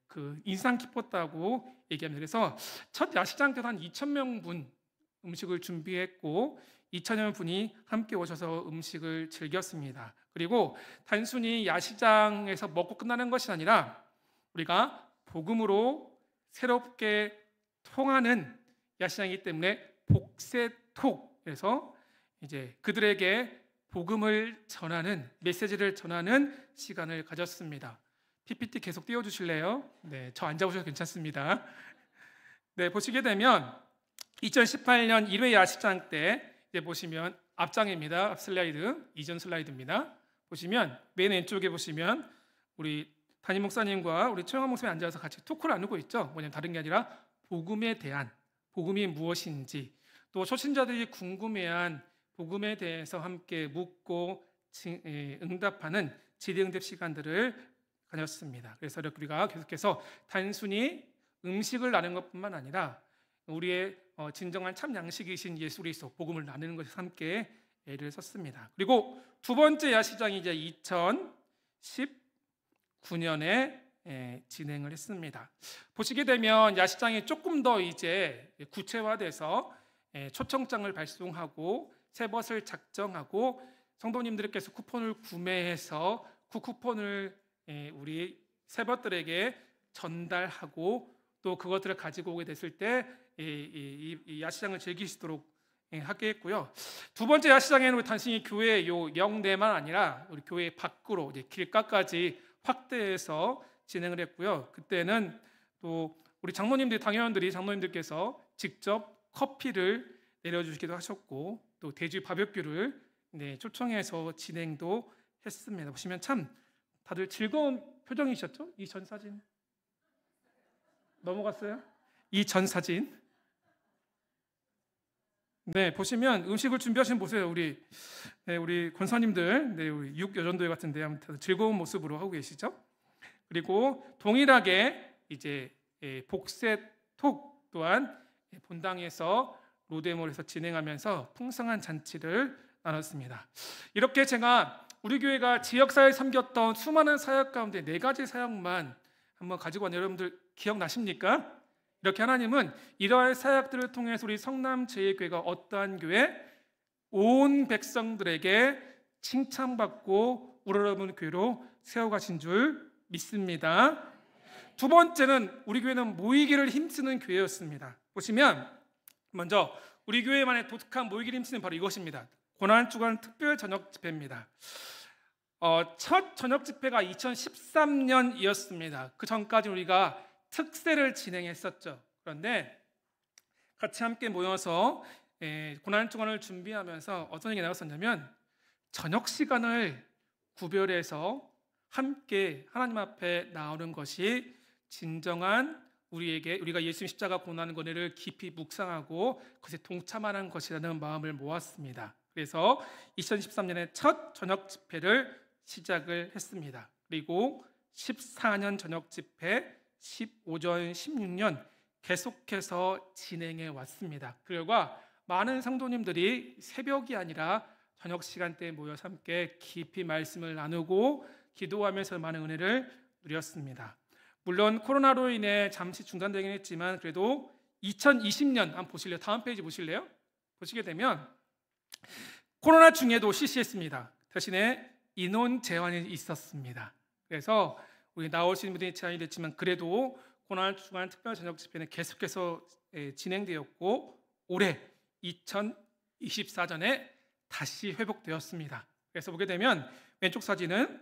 그 인상 깊었다고 얘기합니다. 그래서 첫 야시장 때도 한 2,000명 음식을 준비했고 2,000여 분이 함께 오셔서 음식을 즐겼습니다. 그리고 단순히 야시장에서 먹고 끝나는 것이 아니라 우리가 복음으로 새롭게 통하는 야시장이기 때문에 복세톡에서 이제 그들에게 복음을 전하는 메시지를 전하는 시간을 가졌습니다. PPT 계속 띄워주실래요? 네, 저 앉아보셔도 괜찮습니다. 네, 보시게 되면 2018년 1회 야시장 때 이제 보시면 앞장입니다. 앞 슬라이드, 이전 슬라이드입니다. 보시면 맨 왼쪽에 보시면 우리 담임 목사님과 우리 최영환 목사님이 앉아서 같이 토크를 나누고 있죠. 뭐냐면 다른 게 아니라 복음에 대한 복음이 무엇인지 또 초신자들이 궁금해한 복음에 대해서 함께 묻고 응답하는 질의응답 시간들을 가졌습니다. 그래서 우리가 계속해서 단순히 음식을 나누는 것뿐만 아니라 우리의 진정한 참 양식이신 예수 그리스도 복음을 나누는 것에 함께 애를 썼습니다. 그리고 두 번째 야시장이 이제 2019년에 진행을 했습니다. 보시게 되면 야시장이 조금 더 이제 구체화돼서 초청장을 발송하고 세벗을 작정하고 성도님들께서 쿠폰을 구매해서 그 쿠폰을 우리 세벗들에게 전달하고 또 그것들을 가지고 오게 됐을 때 이 야시장을 즐기시도록 하게 했고요. 두 번째 야시장에는 우리 단순히 교회 요 영내만 아니라 우리 교회 밖으로 이제 길가까지 확대해서 진행을 했고요. 그때는 또 우리 장로님들께서 직접 커피를 내려주시기도 하셨고 또 돼지 바베큐를 초청해서 진행도 했습니다. 보시면 참 다들 즐거운 표정이셨죠? 이 전 사진 넘어갔어요? 이 전 사진. 네, 보시면 음식을 준비하시면 보세요. 우리 권사님들, 우리 육여전도회 같은데 아무튼 즐거운 모습으로 하고 계시죠? 그리고 동일하게 이제 복세톡 또한 본당에서 로데몰에서 진행하면서 풍성한 잔치를 나눴습니다. 이렇게 제가 우리 교회가 지역사회에 섬겼던 수많은 사역 가운데 4가지 사역만 한번 가지고 왔는데 여러분들 기억나십니까? 이렇게 하나님은 이러한 사역들을 통해서 우리 성남제일교회가 어떠한 교회? 온 백성들에게 칭찬받고 우러러보는 교회로 세워가신 줄 믿습니다. 두 번째는 우리 교회는 모이기를 힘쓰는 교회였습니다. 보시면 먼저 우리 교회만의 독특한 모이기를 힘쓰는 바로 이것입니다. 고난주간 특별 저녁 집회입니다. 첫 저녁 집회가 2013년이었습니다. 그 전까지 우리가 특세를 진행했었죠. 그런데 같이 함께 모여서 고난 주간을 준비하면서 어떤 얘기 나왔었냐면 저녁 시간을 구별해서 함께 하나님 앞에 나오는 것이 진정한 우리가 예수님 십자가 고난 권해를 깊이 묵상하고 그것에 동참하는 것이라는 마음을 모았습니다. 그래서 2013년에 첫 저녁 집회를 시작을 했습니다. 그리고 14년 저녁 집회, 15전, 16년 계속해서 진행해 왔습니다. 그 결과 많은 성도님들이 새벽이 아니라 저녁 시간대에 모여서 함께 깊이 말씀을 나누고 기도하면서 많은 은혜를 누렸습니다. 물론 코로나로 인해 잠시 중단되긴 했지만 그래도 2020년 한번 보실래요? 다음 페이지 보실래요? 보시게 되면 코로나 중에도 실시했습니다. 대신에 인원 제한이 있었습니다. 그래서 우리 나오시는 분들이 제한이 됐지만 그래도 고난 주간 특별 저녁 집회는 계속해서 진행되었고 올해 2024년에 다시 회복되었습니다. 그래서 보게 되면 왼쪽 사진은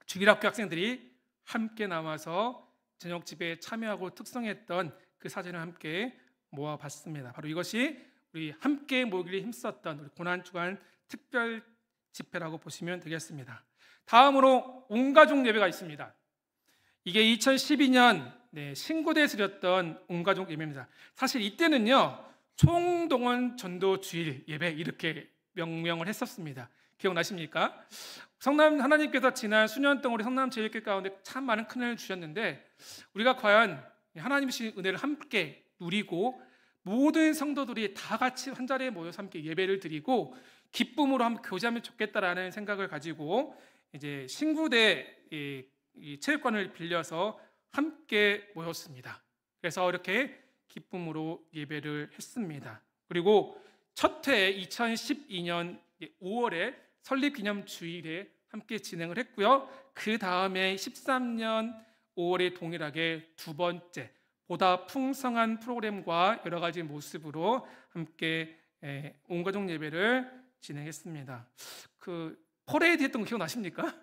주일학교 학생들이 함께 나와서 저녁 집회에 참여하고 특성했던 그 사진을 함께 모아봤습니다. 바로 이것이 우리 함께 모이기를 힘썼던 우리 고난 주간 특별 집회라고 보시면 되겠습니다. 다음으로 온가족 예배가 있습니다. 이게 2012년 신고대에서 드렸던 온가족 예배입니다. 사실 이때는요 총동원 전도 주일 예배 이렇게 명명을 했었습니다. 기억나십니까? 하나님께서 지난 수년 동안 우리 성남제일교회 가운데 참 많은 큰 은혜를 주셨는데 우리가 과연 하나님의 은혜를 함께 누리고 모든 성도들이 다 같이 한 자리에 모여서 함께 예배를 드리고 기쁨으로 함께 교제하면 좋겠다라는 생각을 가지고 이제 신구대 이 체육관을 빌려서 함께 모였습니다. 그래서 이렇게 기쁨으로 예배를 했습니다. 그리고 첫 해 2012년 5월에 설립기념 주일에 함께 진행을 했고요. 그 다음에 13년 5월에 동일하게 두 번째 보다 풍성한 프로그램과 여러 가지 모습으로 함께 온가족 예배를 진행했습니다. 그 퍼레이드 했던 거 기억나십니까?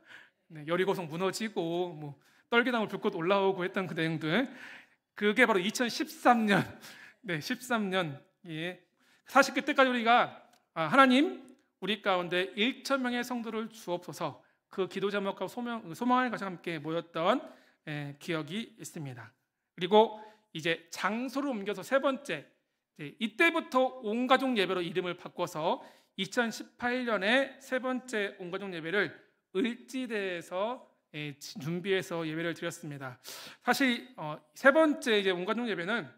여리고성 무너지고 뭐 떨기나무 불꽃 올라오고 했던 그 내용들 그게 바로 2013년 13년 사실 그때까지 우리가 하나님 우리 가운데 1,000명의 성도를 주옵소서 그 기도 제목과 소망을 가지고 함께 모였던 기억이 있습니다. 그리고 이제 장소를 옮겨서 세 번째 이때부터 온가족 예배로 이름을 바꿔서 2018년에 세 번째 온가족 예배를 을지대에서 준비해서 예배를 드렸습니다. 사실 세 번째 이제 온가족 예배는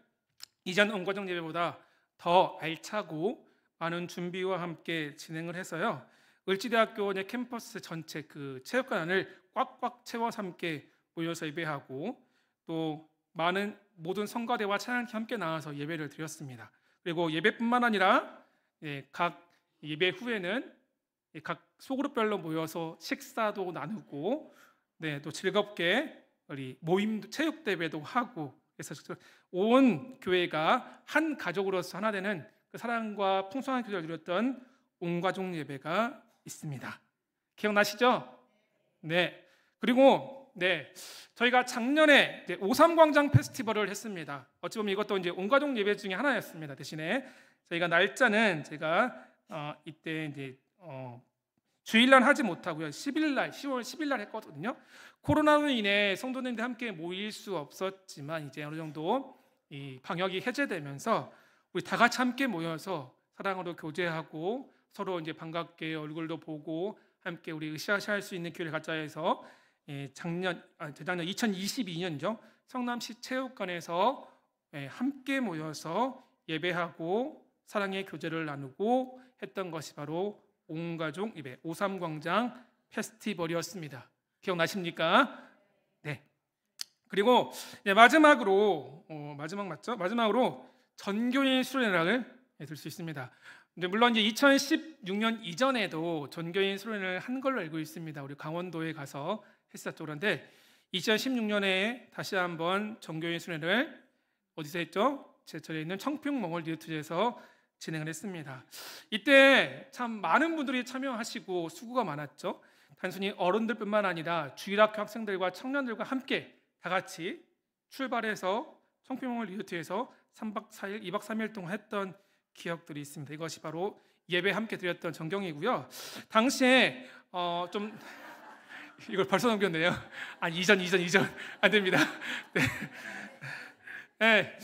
이전 온가족 예배보다 더 알차고 많은 준비와 함께 진행을 해서요. 을지대학교 캠퍼스 전체 그 체육관 안을 꽉꽉 채워서 함께 모여서 예배하고 또 많은 모든 성가대와 찬양팀 함께 나와서 예배를 드렸습니다. 그리고 예배뿐만 아니라 각 예배 후에는 각 소그룹별로 모여서 식사도 나누고 또 즐겁게 우리 모임도 체육 대회도 하고 그래서 온 교회가 한 가족으로서 하나 되는 그 사랑과 풍성한 교제를 누렸던 온가족 예배가 있습니다. 기억나시죠? 네. 그리고 저희가 작년에 오삼광장 페스티벌을 했습니다. 어찌 보면 이것도 이제 온가족 예배 중에 하나였습니다. 대신에 저희가 날짜는 제가 이때 이제 주일날 하지 못하고요. 10월 10일날 했거든요. 코로나로 인해 성도님들 함께 모일 수 없었지만 이제 어느 정도 이 방역이 해제되면서 우리 다 같이 함께 모여서 사랑으로 교제하고 서로 이제 반갑게 얼굴도 보고 함께 우리 으쌰으쌰 할 수 있는 기회를 갖자 해서 재작년 2022년이죠. 성남시 체육관에서 함께 모여서 예배하고 사랑의 교제를 나누고 했던 것이 바로 온가족 예배 오삼광장 페스티벌이었습니다. 기억나십니까? 네. 그리고 마지막으로 마지막 맞죠? 마지막으로 전교인 수련회를 들 수 있습니다. 근데 물론 이제 2016년 이전에도 전교인 수련회를 한 걸로 알고 있습니다. 우리 강원도에 가서 했었죠. 그런데 2016년에 다시 한번 전교인 수련회를 어디서 했죠? 제철에 있는 청평몽월 리트에서 진행을 했습니다. 이때 참 많은 분들이 참여하시고 수고가 많았죠. 단순히 어른들뿐만 아니라 주일학교 학생들과 청년들과 함께 다 같이 출발해서 청평몽월 리트에서 3박 4일, 2박 3일 동안 했던 기억들이 있습니다. 이것이 바로 예배 함께 드렸던 전경이고요. 당시에 좀 이걸 벌써 넘겼네요. 이전 안 됩니다. 네. 네.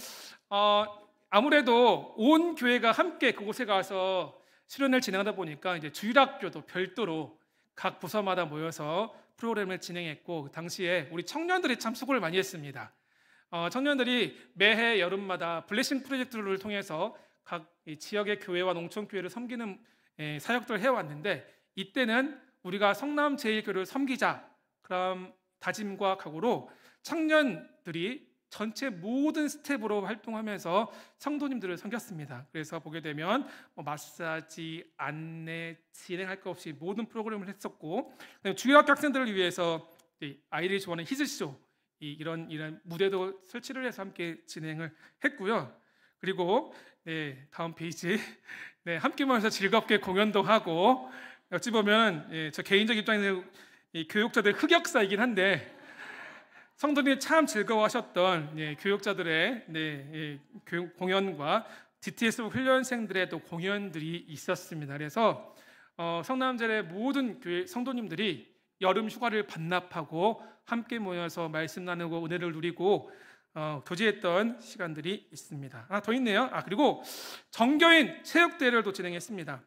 아무래도 온 교회가 함께 그곳에 가서 수련회를 진행하다 보니까 이제 주일학교도 별도로 각 부서마다 모여서 프로그램을 진행했고, 당시에 우리 청년들이 참 수고를 많이 했습니다. 청년들이 매해 여름마다 블레싱 프로젝트를 통해서 각 지역의 교회와 농촌 교회를 섬기는 사역들을 해왔는데, 이때는 우리가 성남제일교회를 섬기자 그런 다짐과 각오로 청년들이 전체 모든 스텝으로 활동하면서 성도님들을 섬겼습니다. 그래서 보게 되면 마사지, 안내, 진행할 것 없이 모든 프로그램을 했었고, 주일학교 학생들을 위해서 아이들이 좋아하는 히즈쇼 이런 무대도 설치를 해서 함께 진행을 했고요. 그리고 다음 페이지, 함께 모여서 즐겁게 공연도 하고, 어찌 보면 저 개인적 입장에서 교육자들 흑역사이긴 한데 성도님이 참 즐거워하셨던 교육자들의 교육 공연과 DTS 훈련생들의 또 공연들이 있었습니다. 그래서 성남제일의 모든 교회 성도님들이 여름 휴가를 반납하고 함께 모여서 말씀 나누고 은혜를 누리고 교제했던 시간들이 있습니다. 하나 더 있네요. 그리고 정교인 체육대회를 또 진행했습니다.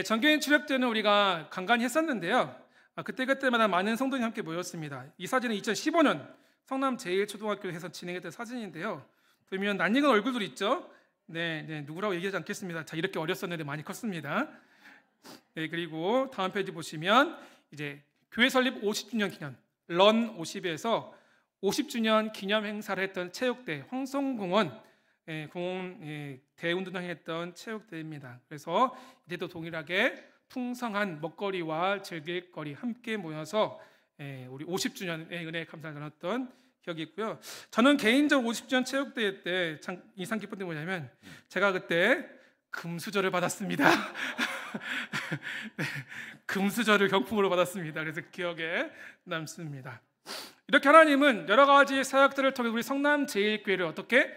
정교인 체육대회는 우리가 간간히 했었는데요. 그때마다 많은 성도님이 함께 모였습니다. 이 사진은 2015년 성남제일초등학교에서 진행했던 사진인데요. 보면 낯익은 얼굴들 있죠? 누구라고 얘기하지 않겠습니다. 자, 이렇게 어렸었는데 많이 컸습니다. 그리고 다음 페이지 보시면 이제 교회 설립 50주년 기념 런 50에서 50주년 기념 행사를 했던 체육대 황성공원 대운동장에 했던 체육대회입니다. 그래서 이때도 동일하게 풍성한 먹거리와 즐길거리 함께 모여서 우리 50주년의 은혜에 감사를 나눴던 기억이 있고요. 저는 개인적으로 50주년 체육대회 때 참 인상 깊었던 게 뭐냐면 제가 그때 금수저를 받았습니다. 금수저를 경품으로 받았습니다. 그래서 기억에 남습니다. 이렇게 하나님은 여러 가지 사역들을 통해 우리 성남제일교회를 어떻게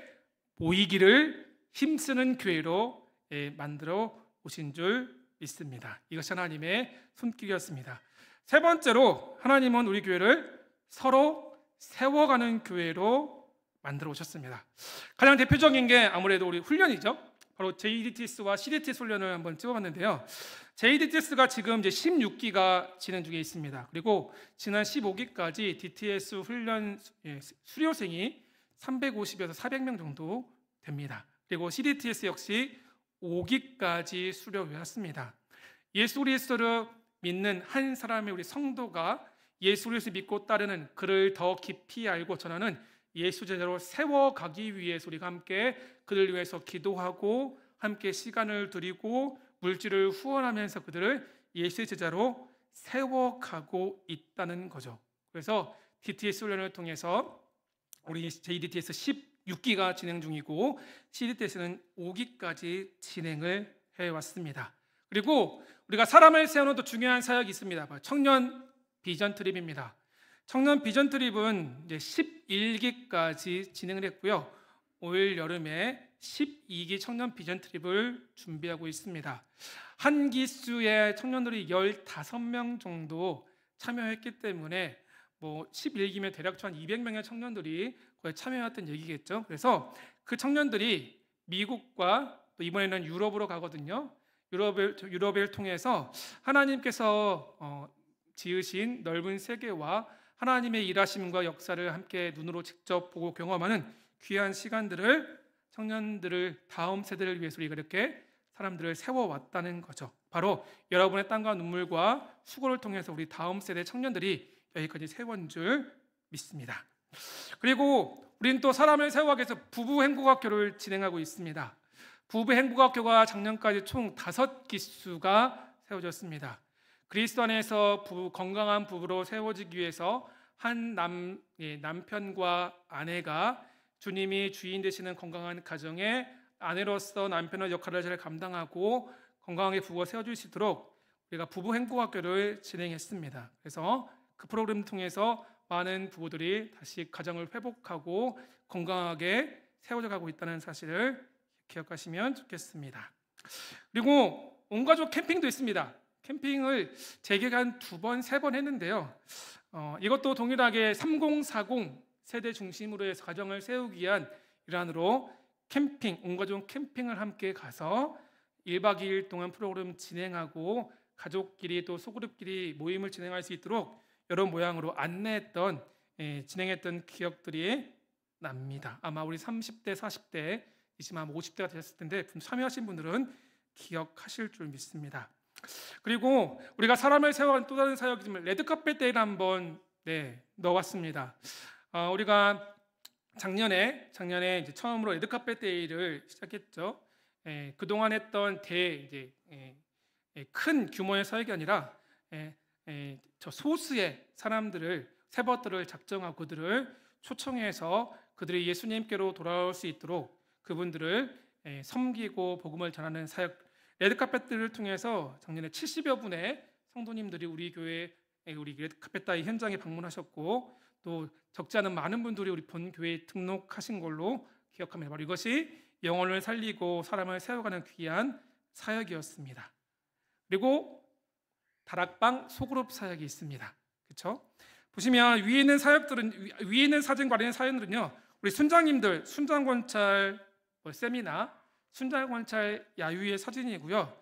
모이기를 힘쓰는 교회로 만들어 오신 줄 있습니다. 이것이 하나님의 손길이었습니다. 세 번째로 하나님은 우리 교회를 서로 세워가는 교회로 만들어 오셨습니다. 가장 대표적인 게 아무래도 우리 훈련이죠. 바로 JDTS와 CDTS 훈련을 한번 찍어봤는데요. JDTS가 지금 이제 16기가 진행 중에 있습니다. 그리고 지난 15기까지 DTS 훈련 수료생이 350에서 400명 정도 됩니다. 그리고 CDTS 역시 5기까지 수료했습니다. 예수 그리스도를 믿는 한 사람의 우리 성도가 예수 그리스도를 믿고 따르는 그를 더 깊이 알고 전하는 예수 제자로 세워가기 위해서 우리가 함께 그들을 위해서 기도하고 함께 시간을 드리고 물질을 후원하면서 그들을 예수의 제자로 세워가고 있다는 거죠. 그래서 DTS 훈련을 통해서 우리 JDTS 16기가 진행 중이고 CDTS는 5기까지 진행을 해왔습니다. 그리고 우리가 사람을 세우는 또 중요한 사역이 있습니다. 청년 비전 트립입니다. 청년 비전 트립은 이제 11기까지 진행을 했고요. 올 여름에 12기 청년 비전 트립을 준비하고 있습니다. 한 기수의 청년들이 15명 정도 참여했기 때문에 11기면 대략 한 200명의 청년들이 거의 참여했던 얘기겠죠. 그래서 그 청년들이 미국과 또 이번에는 유럽으로 가거든요. 유럽을 통해서 하나님께서 지으신 넓은 세계와 하나님의 일하심과 역사를 함께 눈으로 직접 보고 경험하는 귀한 시간들을 청년들을 다음 세대를 위해서 우리가 이렇게 사람들을 세워왔다는 거죠. 바로 여러분의 땀과 눈물과 수고를 통해서 우리 다음 세대 청년들이 여기까지 세워온 줄 믿습니다. 그리고 우리는 또 사람을 세워가기 위해서 부부 행복학교를 진행하고 있습니다. 부부 행복학교가 작년까지 총 5기수가 세워졌습니다. 그리스도 안에서 건강한 부부로 세워지기 위해서 한 남편과 아내가 주님이 주인 되시는 건강한 가정에 아내로서 남편의 역할을 잘 감당하고 건강하게 부부가 세워질 수 있도록 우리가 부부 행복학교를 진행했습니다. 그래서 그 프로그램을 통해서 많은 부부들이 다시 가정을 회복하고 건강하게 세워져 가고 있다는 사실을 기억하시면 좋겠습니다. 그리고 온가족 캠핑도 있습니다. 캠핑을 제가 한 2번, 3번 했는데요. 이것도 동일하게 3040 세대 중심으로 해서 가정을 세우기 위한 일환으로 캠핑, 온가족 캠핑을 함께 가서 1박 2일 동안 프로그램 진행하고 가족끼리 또 소그룹끼리 모임을 진행할 수 있도록 여러 모양으로 안내했던 진행했던 기억들이 납니다. 아마 우리 30대, 40대, 이제 아마 50대가 되셨을 텐데 참여하신 분들은 기억하실 줄 믿습니다. 그리고 우리가 사람을 세워가는 또 다른 사역이지만 레드카펫 데이를 한번 넣어봤습니다. 우리가 작년에 이제 처음으로 레드카펫 데이를 시작했죠. 그동안 했던 큰 규모의 사역이 아니라 저 소수의 사람들을 세버들을 작정하고 그들을 초청해서 그들이 예수님께로 돌아올 수 있도록 그분들을 섬기고 복음을 전하는 사역 레드카펫들을 통해서 작년에 70여 분의 성도님들이 우리 교회 우리 레드카펫 다이 현장에 방문하셨고 또 적지 않은 많은 분들이 우리 본 교회에 등록하신 걸로 기억합니다. 바로 이것이 영혼을 살리고 사람을 세워가는 귀한 사역이었습니다. 그리고 다락방 소그룹 사역이 있습니다. 그렇죠? 보시면 위에 있는 사진과 아래 있는 사연들은요. 우리 순장님들 순장관찰 세미나 순장관찰 야유의 사진이고요.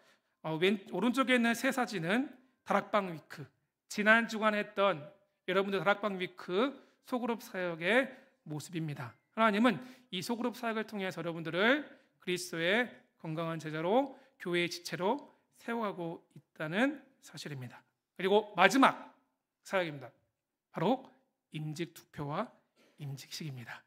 오른쪽에 있는 세 사진은 다락방 위크 지난 주간 했던 여러분들 다락방 위크 소그룹 사역의 모습입니다. 하나님은 이 소그룹 사역을 통해서 여러분들을 그리스도의 건강한 제자로 교회의 지체로 세워가고 있다는 사실입니다. 그리고 마지막 사역입니다. 바로 임직 투표와 임직식입니다.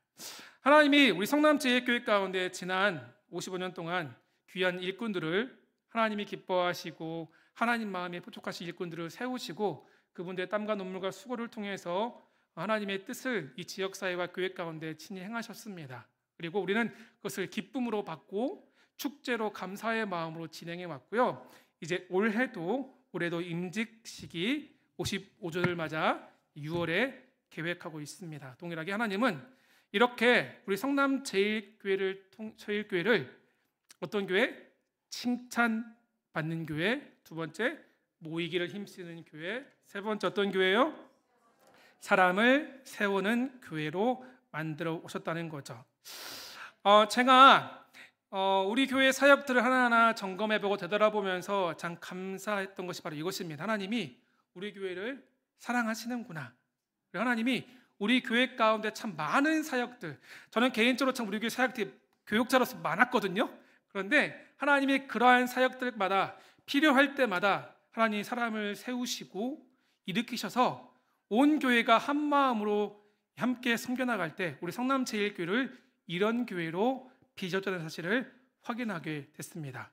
하나님이 우리 성남제일교회 가운데 지난 55년 동안 귀한 일꾼들을 하나님이 기뻐하시고 하나님 마음에 포촉하신 일꾼들을 세우시고 그분들의 땀과 눈물과 수고를 통해서 하나님의 뜻을 이 지역사회와 교회 가운데 친히 행하셨습니다. 그리고 우리는 그것을 기쁨으로 받고 축제로 감사의 마음으로 진행해 왔고요. 이제 올해도 임직식이 55조를 맞아 6월에 계획하고 있습니다. 동일하게 하나님은 이렇게 우리 성남 제일교회를 어떤 교회? 칭찬받는 교회. 두 번째, 모이기를 힘쓰는 교회. 세 번째 어떤 교회요? 사람을 세우는 교회로 만들어 오셨다는 거죠. 제가 우리 교회 사역들을 하나하나 점검해보고 되돌아보면서 참 감사했던 것이 바로 이것입니다. 하나님이 우리 교회를 사랑하시는구나. 하나님이 우리 교회 가운데 참 많은 사역들, 저는 개인적으로 참 우리 교회 사역들이 교육자로서 많았거든요. 그런데 하나님이 그러한 사역들마다 필요할 때마다 하나님이 사람을 세우시고 일으키셔서 온 교회가 한 마음으로 함께 섬겨나갈 때 우리 성남제일교회를 이런 교회로 빚었다는 사실을 확인하게 됐습니다.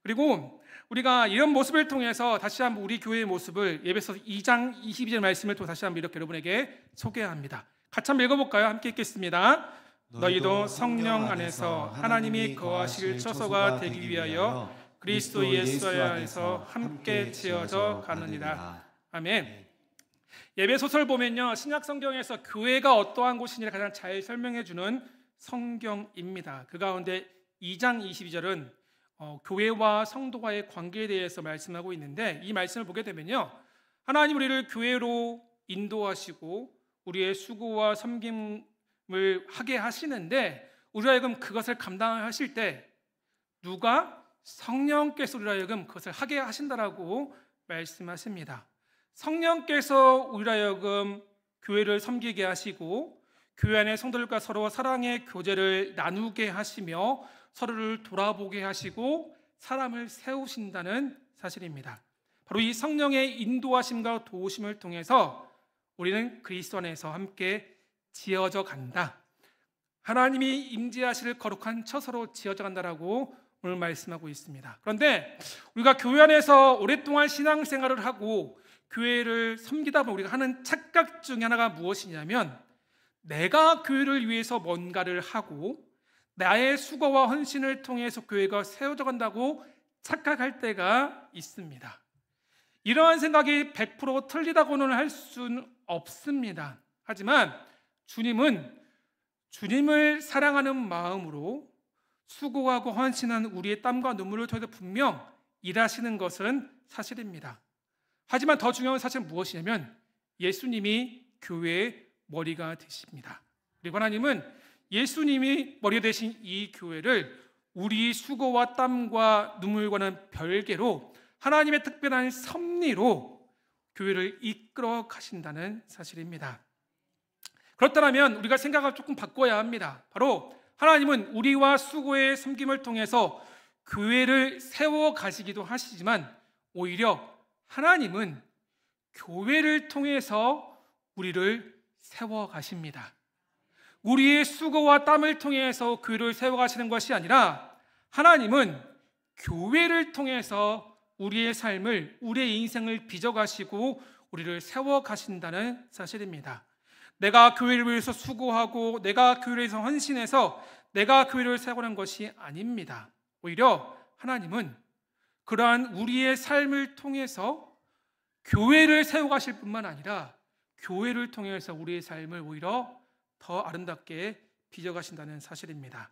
그리고 우리가 이런 모습을 통해서 다시 한번 우리 교회의 모습을 예배서 2장 22절 말씀을 통해 다시 한번 이렇게 여러분에게 소개합니다. 같이 한번 읽어볼까요? 함께 읽겠습니다. 너희도 성령 안에서 하나님이 거하실 처소가 되기 위하여 그리스도 예수 안에서 함께 지어져 가느니라. 아멘. 예배 소설 보면요, 신약 성경에서 교회가 어떠한 곳인지를 가장 잘 설명해 주는 성경입니다. 그 가운데 2장 22절은 교회와 성도와의 관계에 대해서 말씀하고 있는데, 이 말씀을 보게 되면요, 하나님 우리를 교회로 인도하시고 우리의 수고와 섬김을 하게 하시는데, 우리가 하여금 그것을 감당하실 때 누가? 성령께서 우리가 하여금 그것을 하게 하신다라고 말씀하십니다. 성령께서 우리가 하여금 교회를 섬기게 하시고 교회 안의 성도들과 서로 사랑의 교제를 나누게 하시며 서로를 돌아보게 하시고 사람을 세우신다는 사실입니다. 바로 이 성령의 인도하심과 도우심을 통해서 우리는 그리스도 안에서 함께 지어져 간다. 하나님이 임재하실 거룩한 처소로 지어져 간다라고 오늘 말씀하고 있습니다. 그런데 우리가 교회 안에서 오랫동안 신앙생활을 하고 교회를 섬기다 보면 우리가 하는 착각 중에 하나가 무엇이냐면, 내가 교회를 위해서 뭔가를 하고 나의 수고와 헌신을 통해서 교회가 세워져 간다고 착각할 때가 있습니다. 이러한 생각이 100% 틀리다고는 할 수는 없습니다. 하지만 주님은 주님을 사랑하는 마음으로 수고하고 헌신한 우리의 땀과 눈물을 통해서 분명 일하시는 것은 사실입니다. 하지만 더 중요한 사실은 무엇이냐면 예수님이 교회의 머리가 되십니다. 그리고 하나님은 예수님이 머리가 되신 이 교회를 우리 수고와 땀과 눈물과는 별개로 하나님의 특별한 섭리로 교회를 이끌어 가신다는 사실입니다. 그렇다면 우리가 생각을 조금 바꿔야 합니다. 바로 하나님은 우리와 수고의 섬김을 통해서 교회를 세워 가시기도 하시지만 오히려 하나님은 교회를 통해서 우리를 세워 가십니다. 우리의 수고와 땀을 통해서 교회를 세워 가시는 것이 아니라 하나님은 교회를 통해서 우리의 삶을, 우리의 인생을 빚어 가시고 우리를 세워 가신다는 사실입니다. 내가 교회를 위해서 수고하고 내가 교회를 위해서 헌신해서 내가 교회를 세우는 것이 아닙니다. 오히려 하나님은 그러한 우리의 삶을 통해서 교회를 세워가실 뿐만 아니라 교회를 통해서 우리의 삶을 오히려 더 아름답게 빚어가신다는 사실입니다.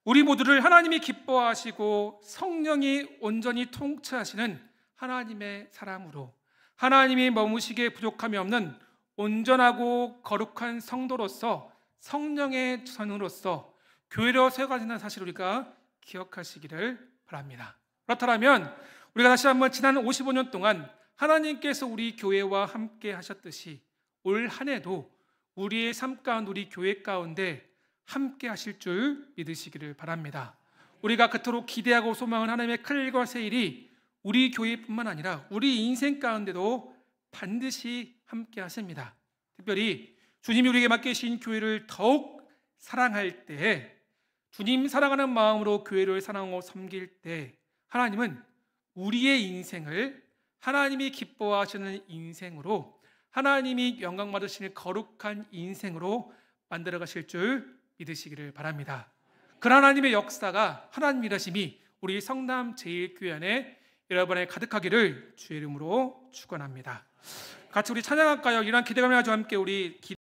우리 모두를 하나님이 기뻐하시고 성령이 온전히 통치하시는 하나님의 사람으로 하나님이 머무시기에 부족함이 없는 온전하고 거룩한 성도로서 성령의 전으로서 교회로 세워가신다는 사실을 우리가 기억하시기를 바랍니다. 그렇다면 우리가 다시 한번 지난 55년 동안 하나님께서 우리 교회와 함께 하셨듯이 올 한 해도 우리의 삶 가운데 우리 교회 가운데 함께 하실 줄 믿으시기를 바랍니다. 우리가 그토록 기대하고 소망하는 하나님의 큰 일과 새 일이 우리 교회뿐만 아니라 우리 인생 가운데도 반드시 함께 하십니다. 특별히 주님이 우리에게 맡기신 교회를 더욱 사랑할 때, 주님 사랑하는 마음으로 교회를 사랑하고 섬길 때 하나님은 우리의 인생을 하나님이 기뻐하시는 인생으로, 하나님이 영광 받으시는 거룩한 인생으로 만들어 가실 줄 믿으시기를 바랍니다. 그 하나님의 역사가, 하나님 일하심이 우리 성남 제1교회 안에 여러분에 가득하기를 주의 이름으로 축원합니다. 같이 우리 찬양할까요? 이러한 기대감과 함께 우리